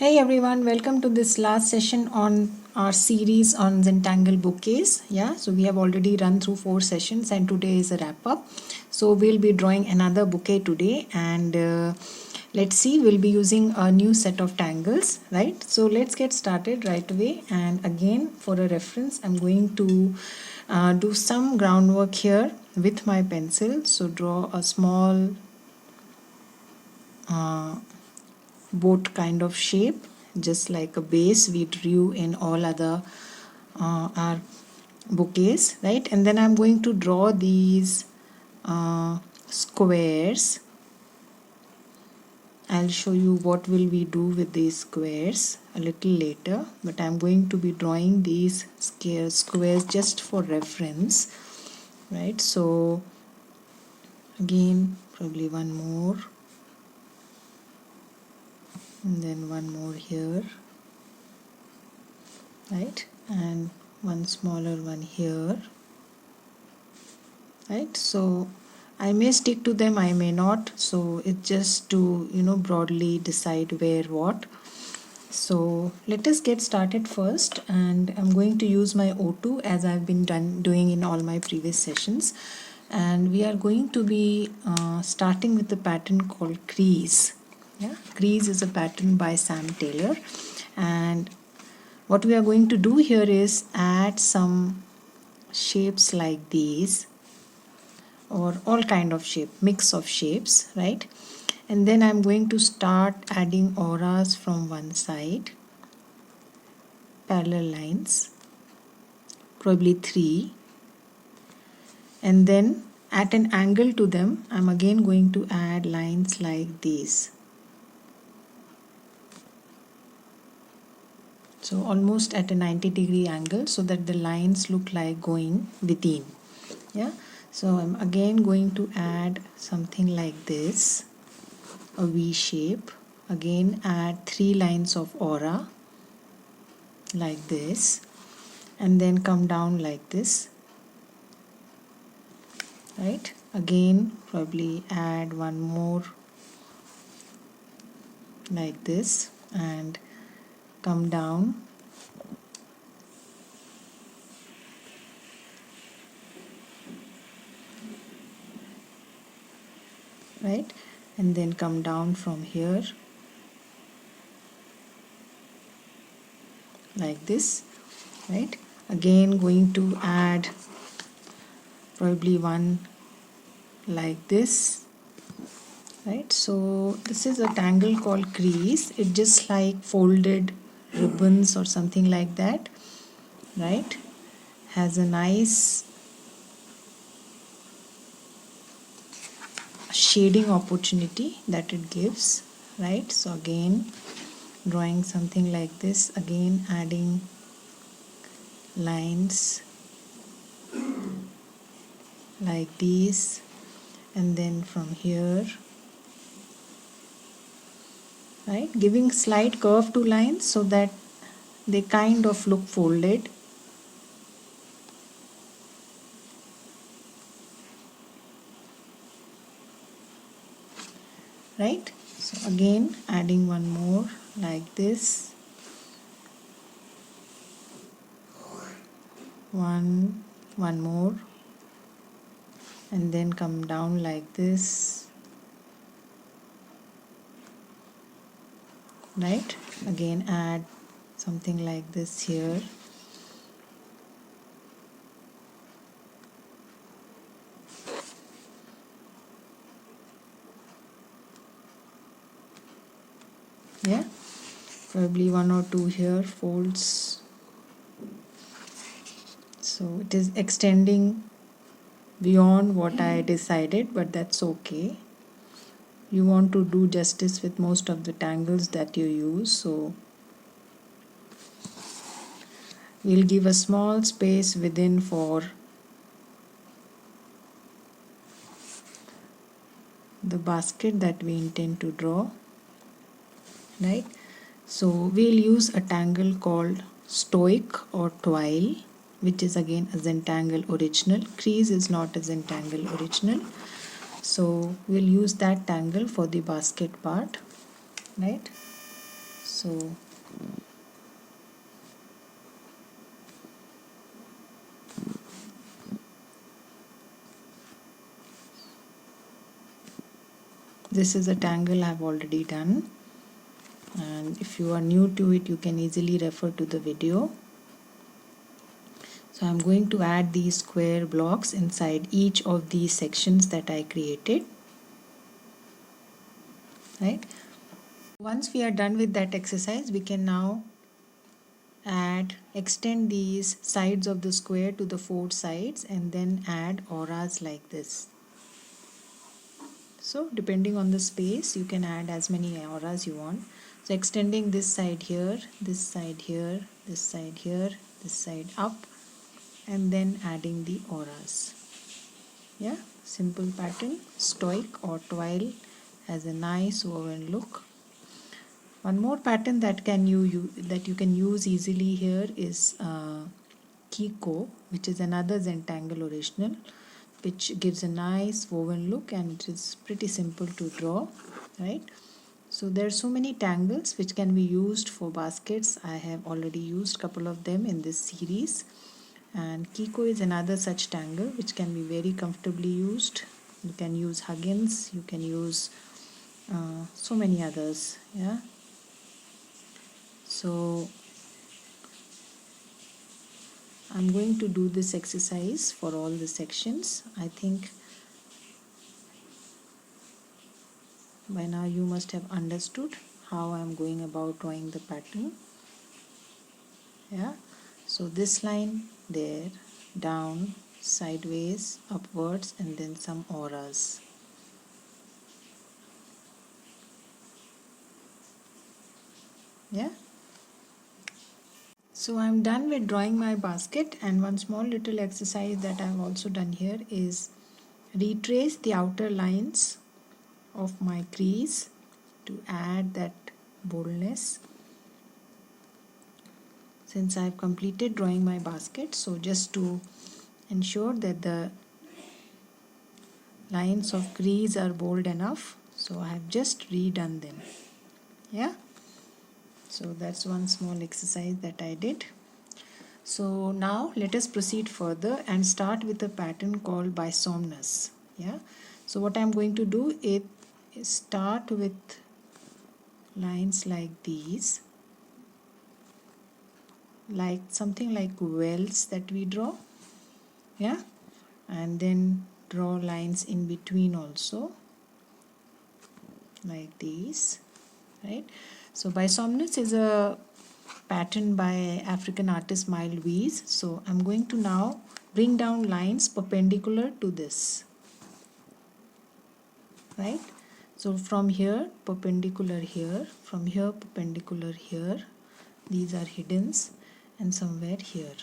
Hey everyone, welcome to this last session on our series on Zentangle Bouquets. Yeah, so we have already run through 4 sessions and today is a wrap up. So we'll be drawing another bouquet today and let's see, we'll be using a new set of tangles, right? So let's get started right away, and again for a reference I'm going to do some groundwork here with my pencil. So draw a small boat kind of shape, just like a base we drew in all other our bouquets, right? And then I'm going to draw these squares. I'll show you what will we do with these squares a little later, but I'm going to be drawing these squares just for reference, right? So again probably one more, and then one more here, right, and one smaller one here, right? So I may stick to them, I may not, so it's just to broadly decide where what. So let us get started first, and I'm going to use my O2 as I've been doing in all my previous sessions, and we are going to be starting with the pattern called CREASE. Yeah, CREASE is a pattern by Sam Taylor, and what we are going to do here is add some shapes like these, or all kind of shape, mix of shapes, right? And then I'm going to start adding auras from one side, parallel lines, probably 3, and then at an angle to them I'm again going to add lines like these. So almost at a 90-degree angle, so that the lines look like going within. Yeah, so I'm again going to add something like this, a V shape. Again add 3 lines of aura like this, and then come down like this, right? Again probably add one more like this and come down, right? And then come down from here like this, right? Again going to add probably one like this, right? So this is a tangle called CREASE. It just like folded ribbons or something like that, right? Has a nice shading opportunity that it gives, right? So again drawing something like this, again adding lines like these, and then from here, right, giving slight curve to lines so that they kind of look folded, right? So again adding one more like this, one more, and then come down like this, right? Again add something like this here, yeah, probably 1 or 2 here folds. So it is extending beyond what I decided, but that's okay. You want to do justice with most of the tangles that you use, so we'll give a small space within for the basket that we intend to draw, right? So we'll use a tangle called STOIC or TWILE, which is again a Zentangle original. CREASE is not a Zentangle original, so we'll use that tangle for the basket part, right? So this is a tangle I've already done, and if you are new to it you can easily refer to the video. So I'm going to add these square blocks inside each of these sections that I created, right? Once we are done with that exercise, we can now extend these sides of the square to the four sides and then add auras like this. So depending on the space, you can add as many auras you want. So extending this side here, this side here, this side here, this side up, and then adding the auras. Yeah, simple pattern. STOIC or TWILE has a nice woven look. One more pattern that you can use easily here is Kiko, which is another Zentangle original, which gives a nice woven look and it is pretty simple to draw, right? So there are so many tangles which can be used for baskets. I have already used a couple of them in this series, and Kiko is another such tangle which can be very comfortably used. You can use Huggins, you can use so many others, yeah. So I'm going to do this exercise for all the sections. I think by now you must have understood how I'm going about drawing the pattern. Yeah, so this line there, down, sideways, upwards, and then some auras. Yeah. So I'm done with drawing my basket, and one small little exercise that I've also done here is retrace the outer lines of my crease to add that boldness. Since I've completed drawing my basket, so just to ensure that the lines of crease are bold enough, so I have just redone them. Yeah, so that's one small exercise that I did. So now let us proceed further and start with a pattern called BYSOMNUS. Yeah, so what I'm going to do is start with lines like these, like something like wells that we draw. Yeah, and then draw lines in between also, like these, right? So BYSOMNUS is a pattern by African artist Mild Wees. So I'm going to now bring down lines perpendicular to this, right? So from here perpendicular here, from here perpendicular here, these are hiddens, and somewhere here.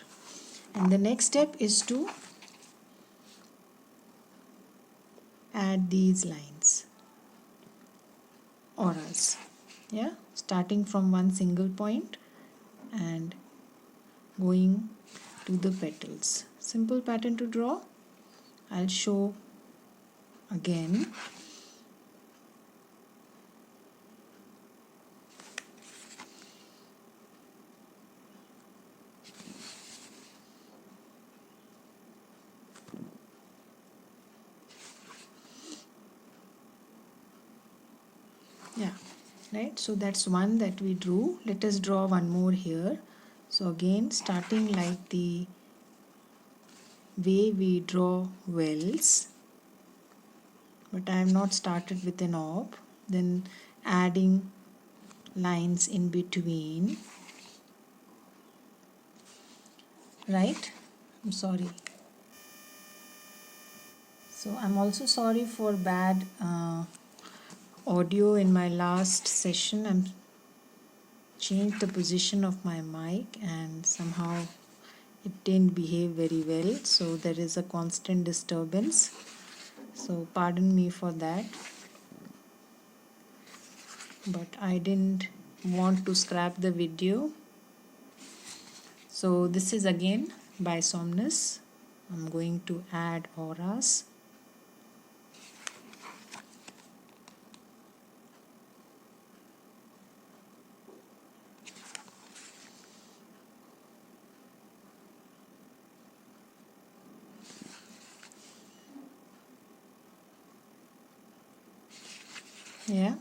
And the next step is to add these lines, auras, yeah, starting from one single point and going to the petals. Simple pattern to draw. I'll show again. Yeah, right, so that's one that we drew. Let us draw one more here. So again, starting like the way we draw wells, but I have not started with an orb, then adding lines in between, right? I'm sorry. So I'm also sorry for bad audio in my last session. I'm changed the position of my mic and somehow it didn't behave very well, so there is a constant disturbance, so pardon me for that, but I didn't want to scrap the video. So this is again BYSOMNUS. I'm going to add auras. Yeah.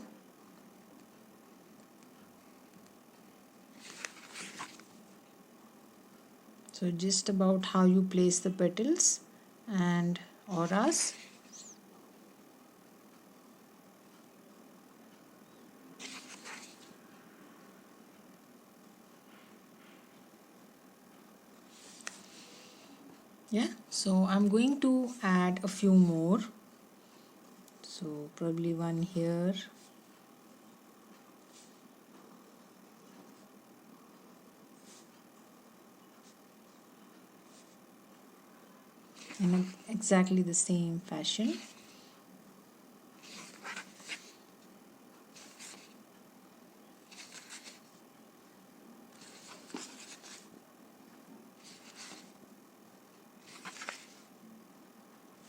So just about how you place the petals and auras. Yeah, so I'm going to add a few more. So probably one here. In exactly the same fashion.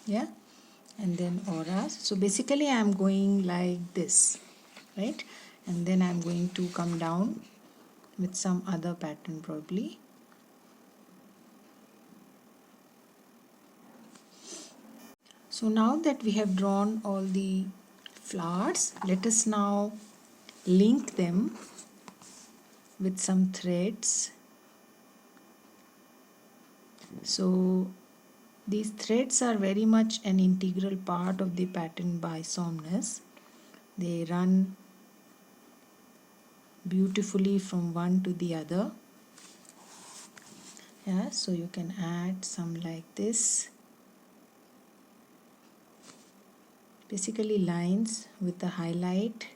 Yeah, and then auras. So basically I'm going like this, right? And then I'm going to come down with some other pattern probably. So now that we have drawn all the flowers, let us now link them with some threads. So these threads are very much an integral part of the pattern BYSOMNUS. They run beautifully from one to the other. Yeah, so you can add some like this. Basically lines with the highlight.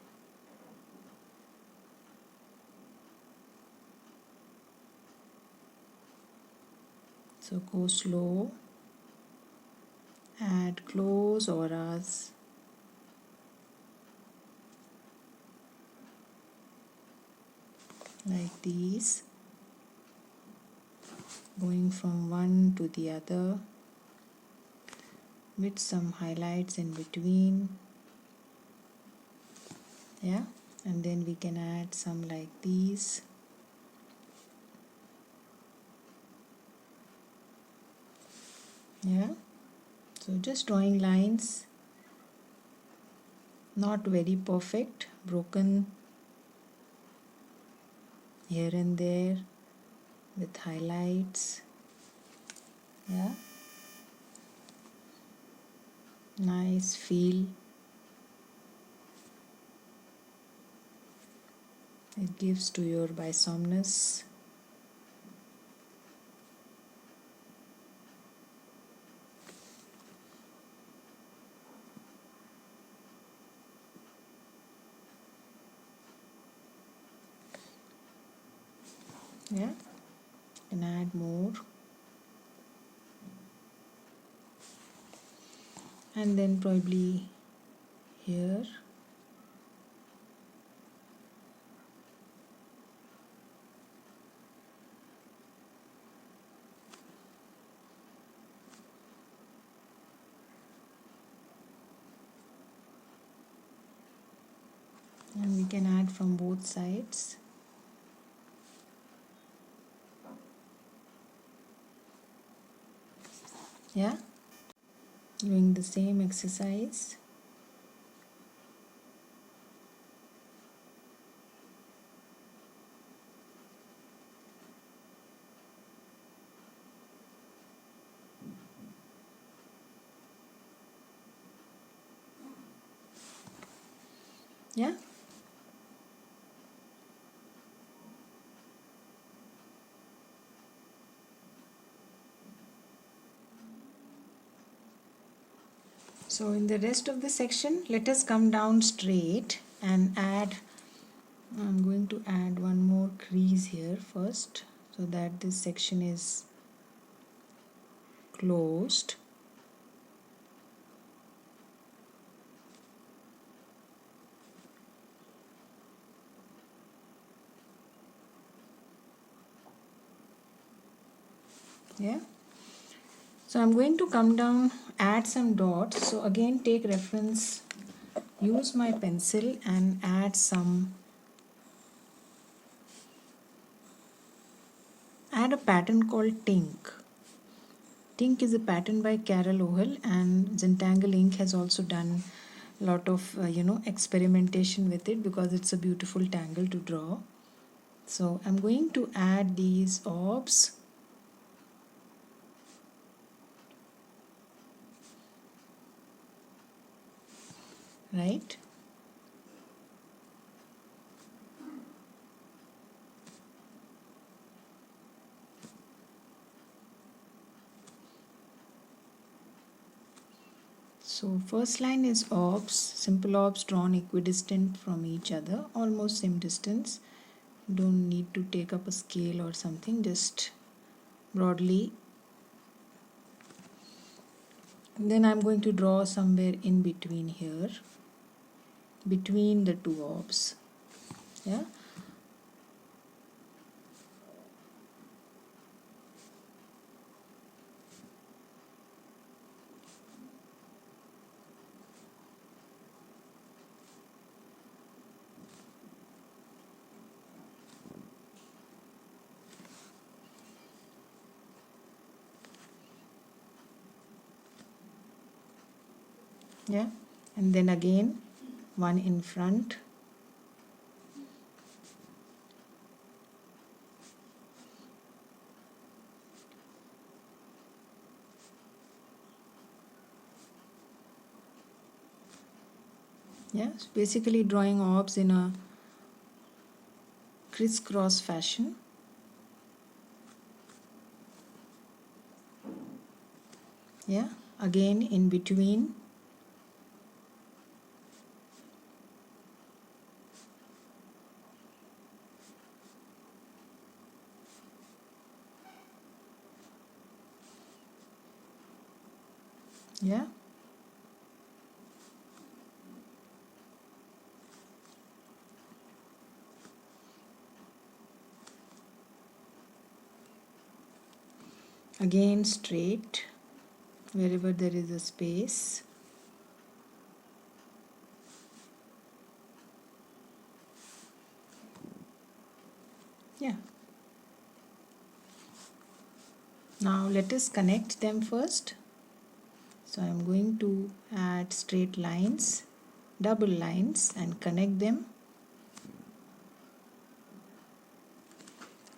So go slow. Add close auras. Like these. Going from one to the other with some highlights in between. Yeah, and then we can add some like these. Yeah, so just drawing lines, not very perfect, broken here and there with highlights. Yeah, nice feel it gives to your BYSOMNUS. Yeah, and add more, and then probably here. And we can add from both sides. Yeah, doing the same exercise. Yeah, so in the rest of the section, let us come down straight and add. I'm going to add one more crease here first so that this section is closed. Yeah, so I'm going to come down, add some dots. So again, take reference, use my pencil and add a pattern called TINK. TINK is a pattern by Carol Ohl, and Zentangle Inc. has also done lot of experimentation with it because it's a beautiful tangle to draw. So I'm going to add these orbs, right? So first line is orbs, simple orbs drawn equidistant from each other, almost same distance. Don't need to take up a scale or something, just broadly. And then I'm going to draw somewhere in between here, between the two orbs. Yeah. Yeah, and then again one in front. Yeah, so basically drawing orbs in a crisscross fashion. Yeah, again in between. Yeah, again straight wherever there is a space. Yeah, now let us connect them first. So I'm going to add straight lines, double lines, and connect them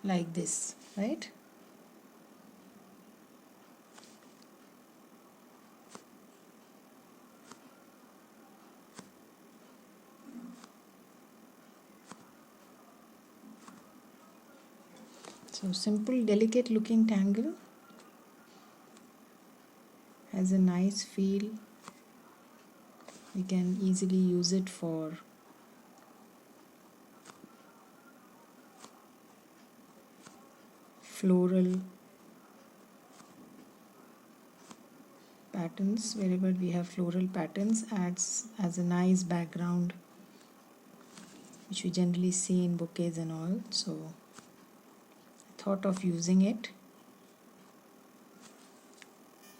like this, right? So simple, delicate looking tangle, has a nice feel. We can easily use it for floral patterns. Wherever we have floral patterns, adds as a nice background, which we generally see in bouquets and all. So I thought of using it.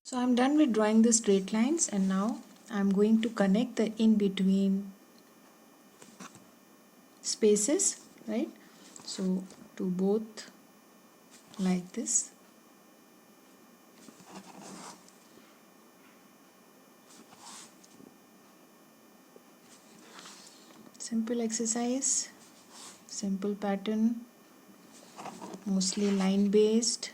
So I'm done with drawing the straight lines, and now I'm going to connect the in between spaces, right? So to both, like this. Simple exercise, simple pattern, mostly line based.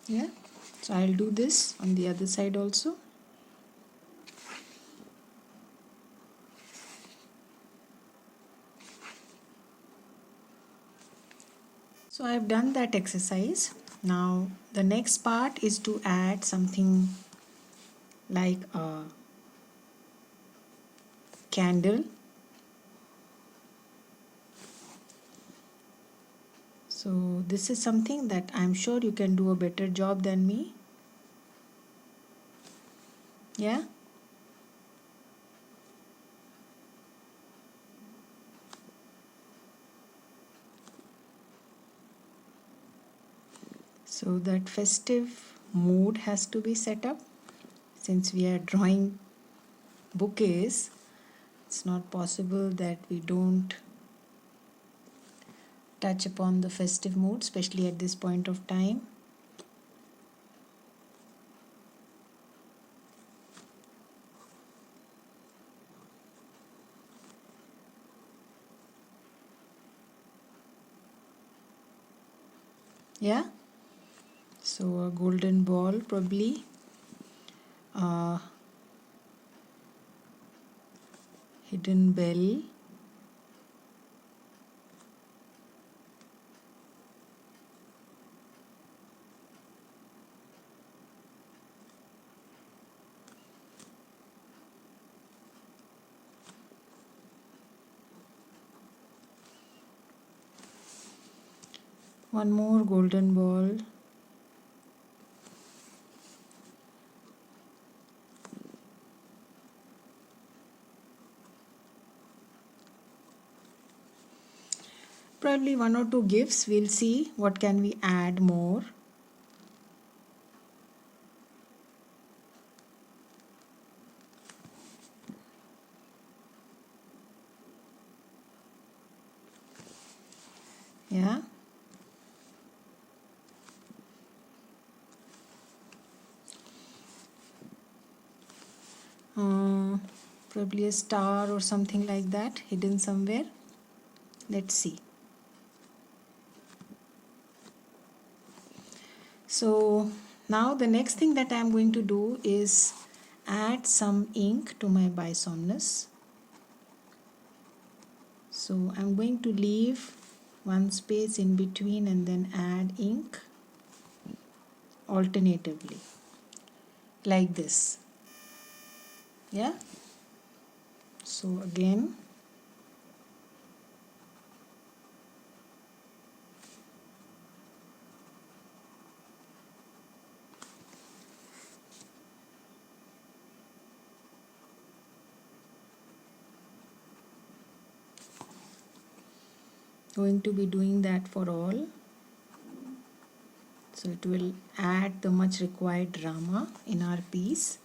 Yeah, so I'll do this on the other side also. So I've done that exercise. Now the next part is to add something like a candle. So this is something that I'm sure you can do a better job than me. Yeah. So that festive mood has to be set up. Since we are drawing bouquets, it's not possible that we don't touch upon the festive mood, especially at this point of time. Yeah. So a golden ball, probably hidden bell, one more golden ball, probably one or two gifts. We'll see what can we add more. Yeah. Probably a star or something like that hidden somewhere. Let's see. So now the next thing that I'm going to do is add some ink to my BYSOMNUS. So I'm going to leave one space in between and then add ink alternatively like this. Yeah. So again, going to be doing that for all. So it will add the much required drama in our piece.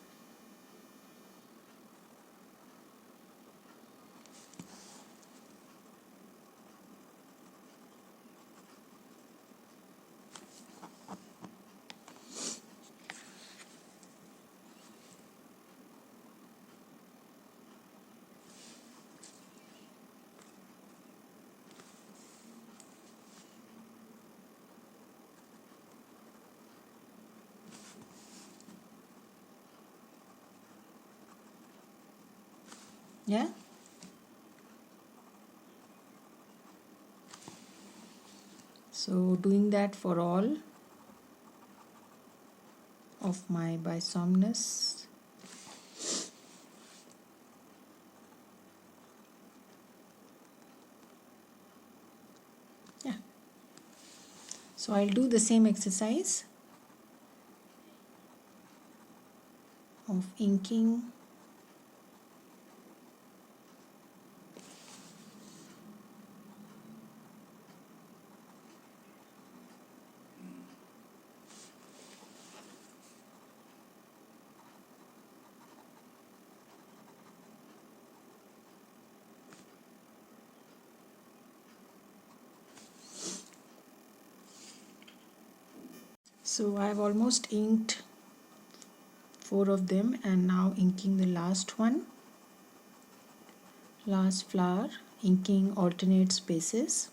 Yeah. So doing that for all of my BYSOMNUS. Yeah. So I'll do the same exercise of inking. So I've almost inked 4 of them and now inking the last one, last flower, inking alternate spaces,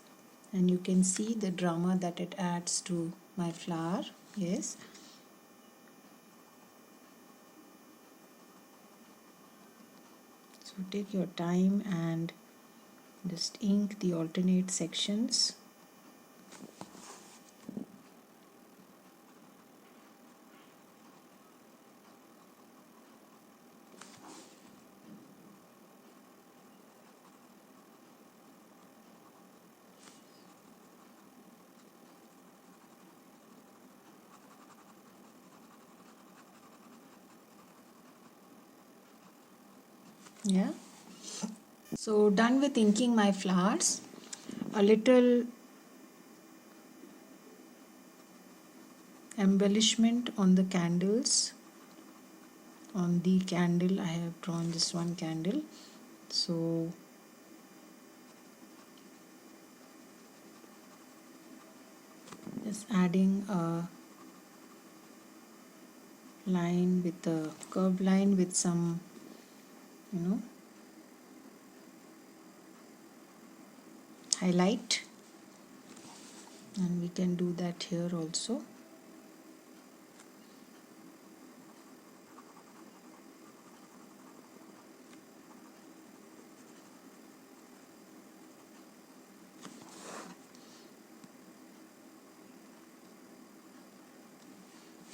and you can see the drama that it adds to my flower. Yes. So take your time and just ink the alternate sections. Yeah. So done with inking my flowers. A little embellishment on the candles. On the candle I have drawn this one candle. So just adding a line with a curved line with some, you know, highlight, and we can do that here also.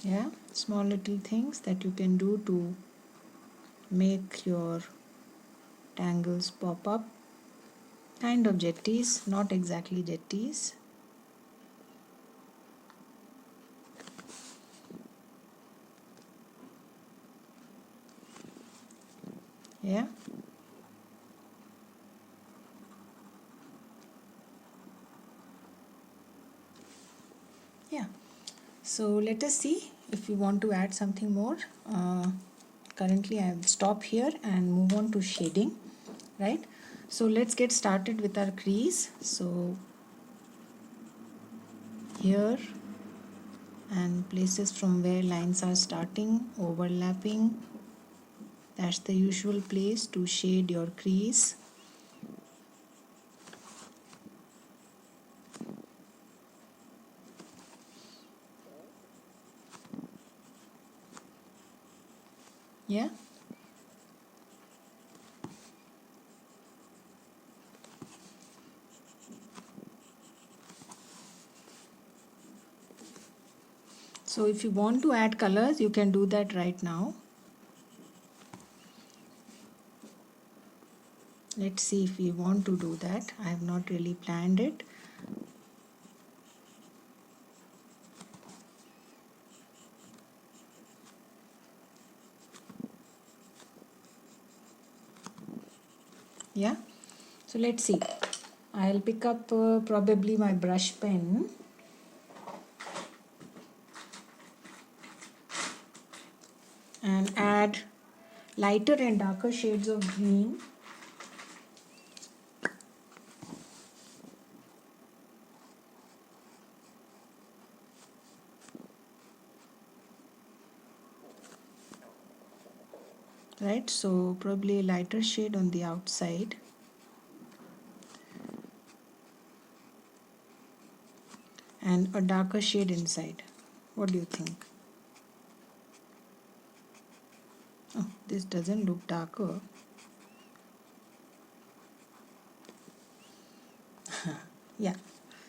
Yeah, small little things that you can do to make your tangles pop up. Kind of jetties, not exactly jetties. Yeah. Yeah. So let us see if we want to add something more. Currently I will stop here and move on to shading, right? So let's get started with our crease. So here and places from where lines are starting, overlapping, that's the usual place to shade your crease. Yeah. So if you want to add colors, you can do that right now. Let's see if we want to do that. I have not really planned it. Yeah. So let's see. I'll pick up probably my brush pen and add lighter and darker shades of green. Right, so probably a lighter shade on the outside and a darker shade inside. What do you think? Oh, this doesn't look darker. Yeah,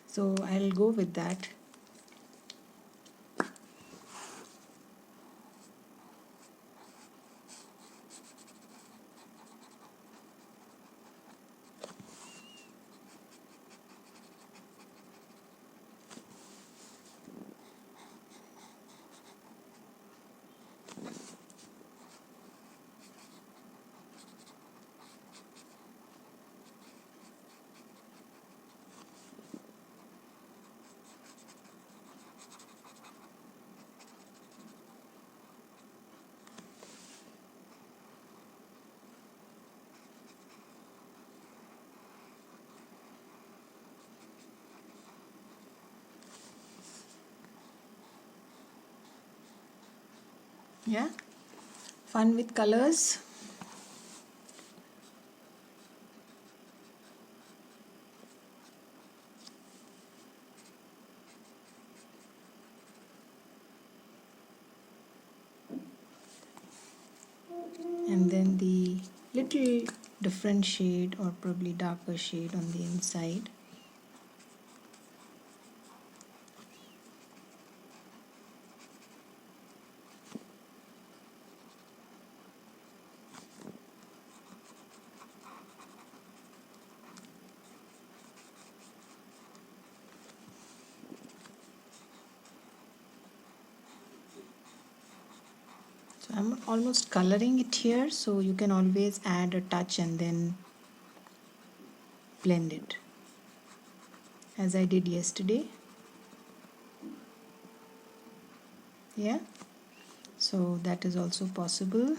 so I'll go with that. Yeah, fun with colors. And then the little different shade or probably darker shade on the inside. So I'm almost coloring it here, so you can always add a touch and then blend it as I did yesterday. Yeah, so that is also possible.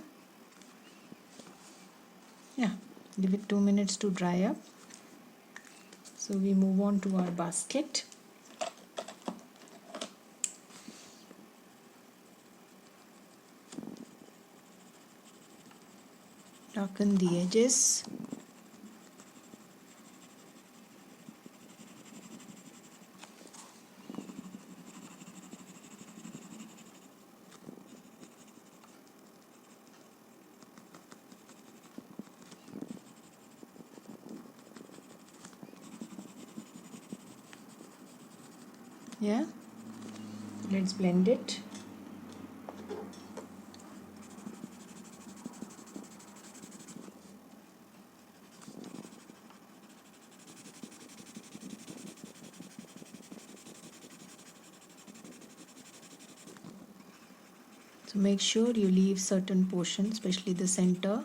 Yeah, give it 2 minutes to dry up. So we move on to our basket. Darken the edges. Yeah, let's blend it. So make sure you leave certain portions, especially the center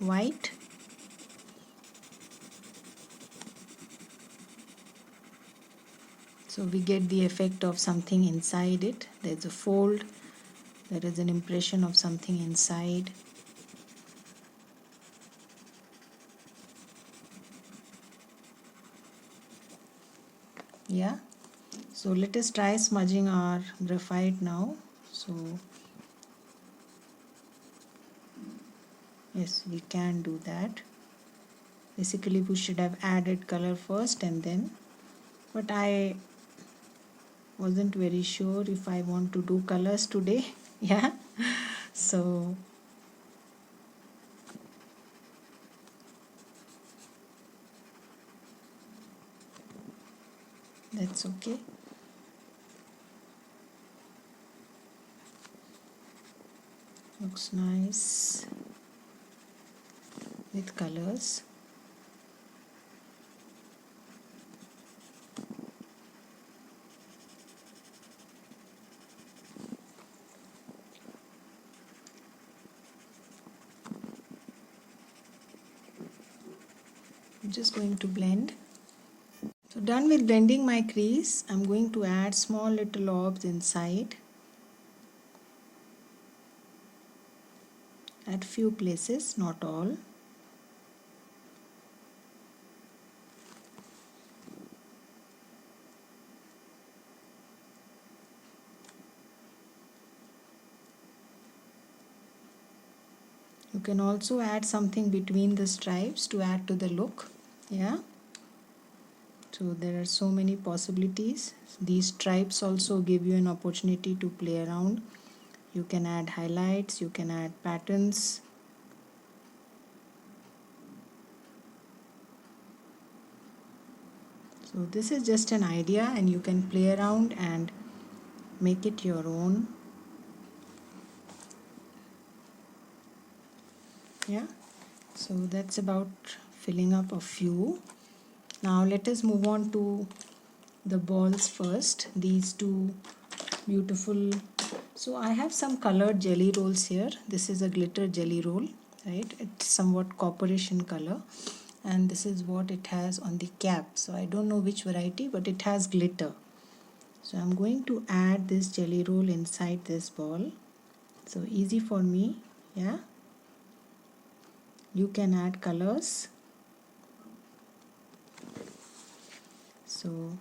white. So we get the effect of something inside it. There's a fold, there is an impression of something inside. Yeah, so let us try smudging our graphite now. So yes, we can do that. Basically we should have added color first and then, but I wasn't very sure if I want to do colors today. Yeah, so that's okay. Looks nice with colors. I'm just going to blend. So done with blending my crease, I'm going to add small little orbs inside at few places, not all. You can also add something between the stripes to add to the look. Yeah, so there are so many possibilities. These stripes also give you an opportunity to play around. You can add highlights, you can add patterns. So this is just an idea and you can play around and make it your own. Yeah, so that's about filling up a few. Now let us move on to the balls first. These two beautiful. So I have some colored jelly rolls here. This is a glitter jelly roll, right? It's somewhat copperish in color, and this is what it has on the cap. So I don't know which variety, but it has glitter. So I'm going to add this jelly roll inside this ball. So easy for me. Yeah, you can add colors. So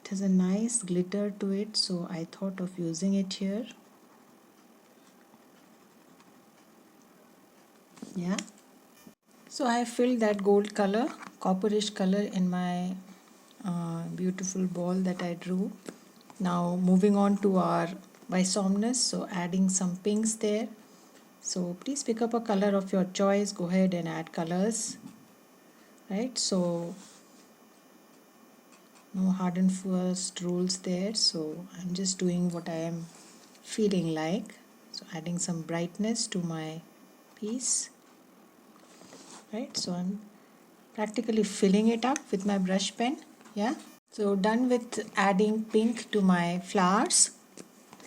it has a nice glitter to it, so I thought of using it here. Yeah, so I filled that gold color, copperish color in my beautiful ball that I drew. Now moving on to our BYSOMNUS, so adding some pinks there. So please pick up a color of your choice, go ahead and add colors, right? So no hard and fast rules there, so I'm just doing what I am feeling like. So adding some brightness to my piece, right? So I'm practically filling it up with my brush pen. Yeah, so done with adding pink to my flowers.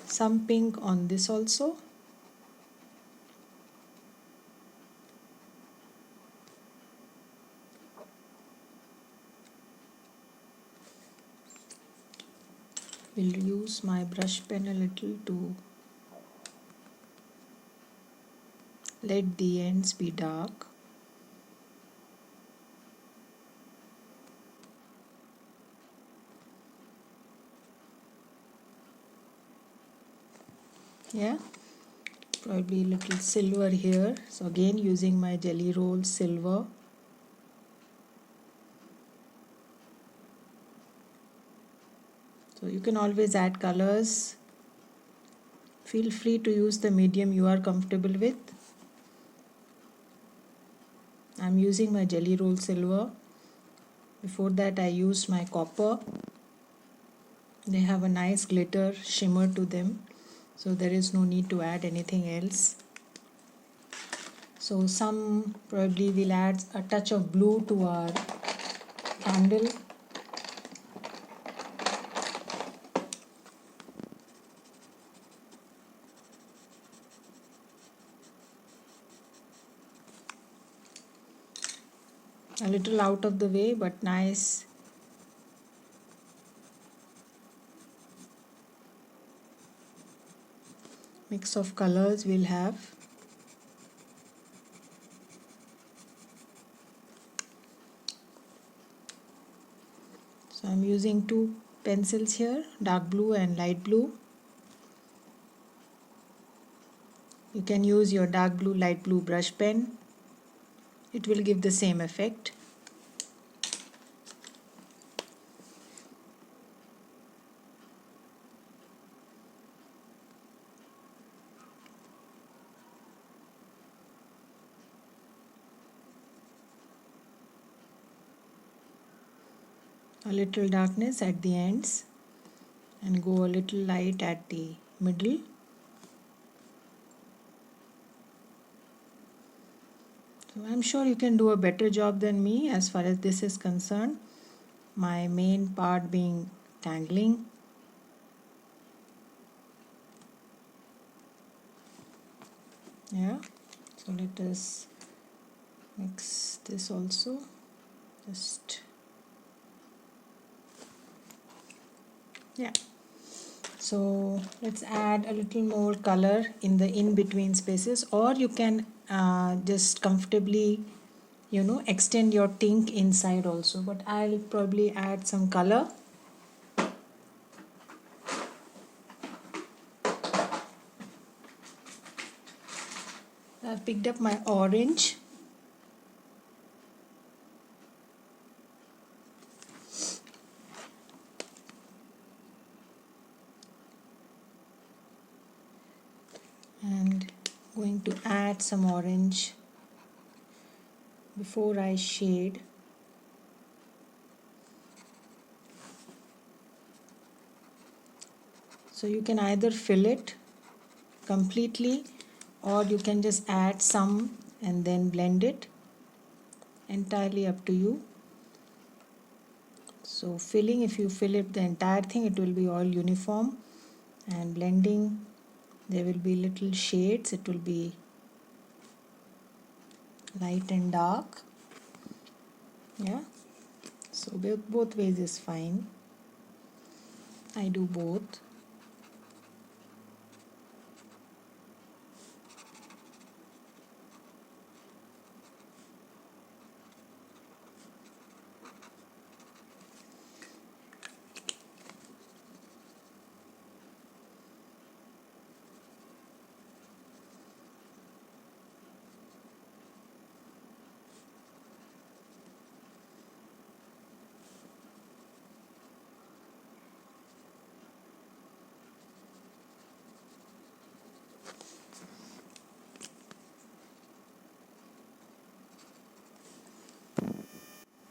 some pink on this also. Will use my brush pen a little to let the ends be dark. Yeah, probably a little silver here. So again using my jelly roll silver. So you can always add colors. Feel free to use the medium you are comfortable with. I'm using my jelly roll silver. Before that I used my copper. They have a nice glitter shimmer to them, so there is no need to add anything else. So some probably will add a touch of blue to our candle. A little out of the way, but nice. Mix of colors we'll have. So I'm using two pencils here, dark blue and light blue. You can use your dark blue, light blue brush pen. It will give the same effect. A little darkness at the ends and go a little light at the middle. So I'm sure you can do a better job than me as far as this is concerned. My main part being tangling. Yeah, so let us mix this also. Just yeah. So let's add a little more color in the in-between spaces, or you can just comfortably, extend your TINK inside also. But I'll probably add some color. I've picked up my orange. And going to add some orange before I shade. So you can either fill it completely, or you can just add some and then blend it. Entirely up to you. So filling, if you fill it the entire thing, it will be all uniform, and blending, there will be little shades. It will be light and dark. Yeah, so both ways is fine. I do both.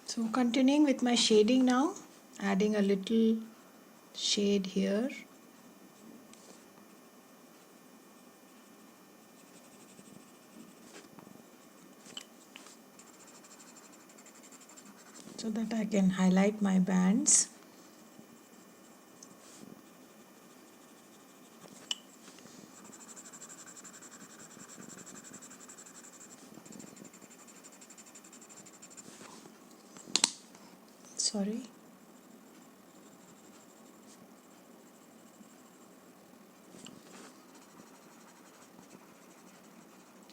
So continuing with my shading now, adding a little shade here. So that I can highlight my bands. Sorry.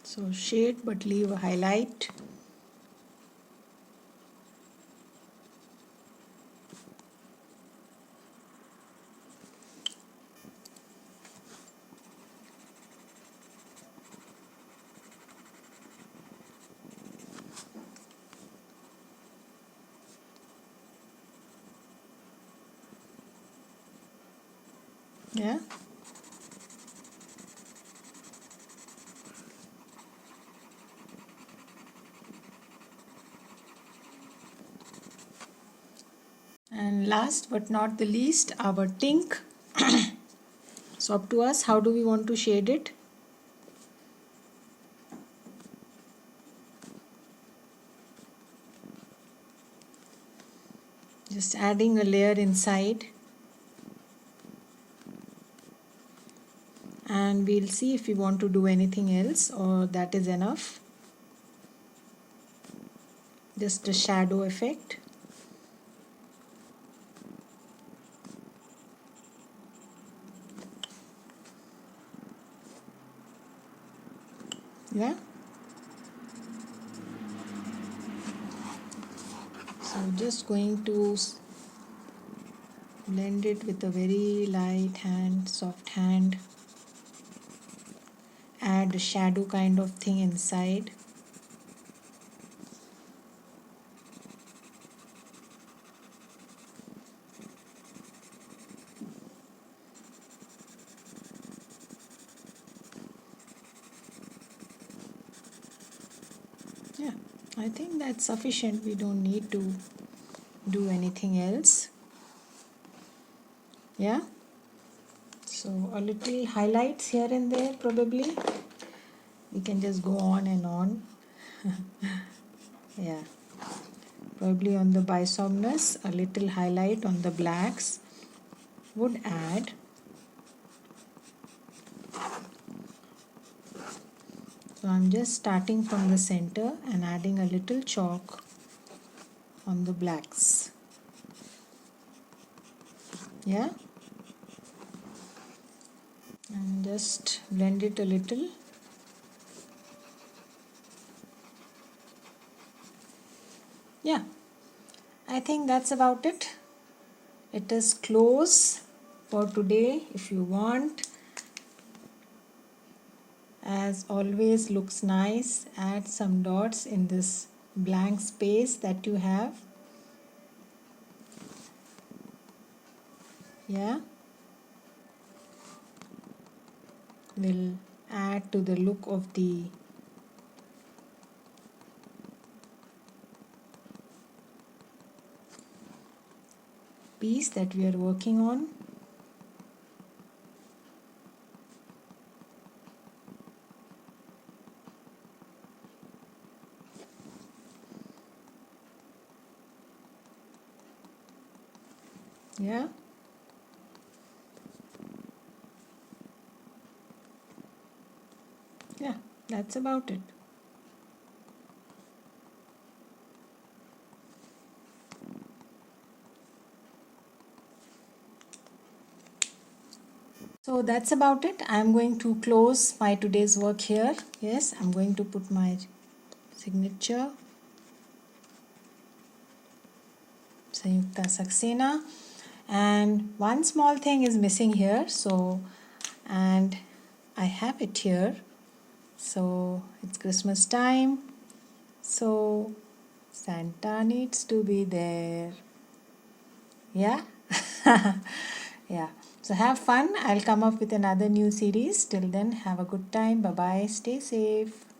So shade but leave a highlight. Yeah. And last but not the least, our TINK. So up to us, how do we want to shade it? Just adding a layer inside. And we'll see if we want to do anything else or that is enough. Just a shadow effect. Yeah. So just going to blend it with a very light hand, soft hand. Add a shadow kind of thing inside. Yeah, I think that's sufficient. We don't need to do anything else. Yeah. So a little highlights here and there probably. We can just go on and on. Yeah. Probably on the BYSOMNUS, a little highlight on the blacks would add. So I'm just starting from the center and adding a little chalk on the blacks. Yeah. And just blend it a little. Yeah, I think that's about it. It is close for today. If you want, as always, looks nice. Add some dots in this blank space that you have. Yeah, will add to the look of the piece that we are working on. Yeah. Yeah, that's about it. So that's about it. I'm going to close my today's work here. Yes, I'm going to put my signature, Sanyukta Saxena. And one small thing is missing here. So, and I have it here. So it's Christmas time. So Santa needs to be there. Yeah. Yeah. So have fun. I'll come up with another new series. Till then, have a good time. Bye bye. Stay safe.